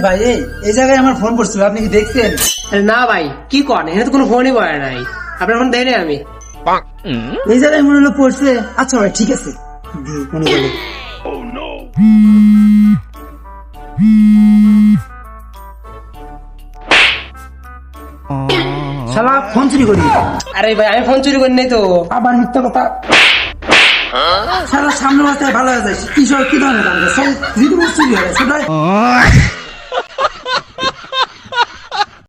ভাই এই জায়গায় আমার ফোন পড়ছিল, আপনি কি দেখছেন? না ভাই কি করেন, এখানে তো কোনো ফোনই পড়ে নাই, আপনার ফোন দেয় নাই আমি। এই জায়গায় মনে হলো পড়ছে। আচ্ছা ভাই ঠিক আছে, মনে করলে শালা ফোন চুরি করি। আরে ভাই আমি ফোন চুরি করি নাই তো। আবার মিথ্যা কথা। শালা সামনে মাথায় ভালো হয়ে যায়, কি ধরনের কাম? চুরি হয়ে গেছে ভাই।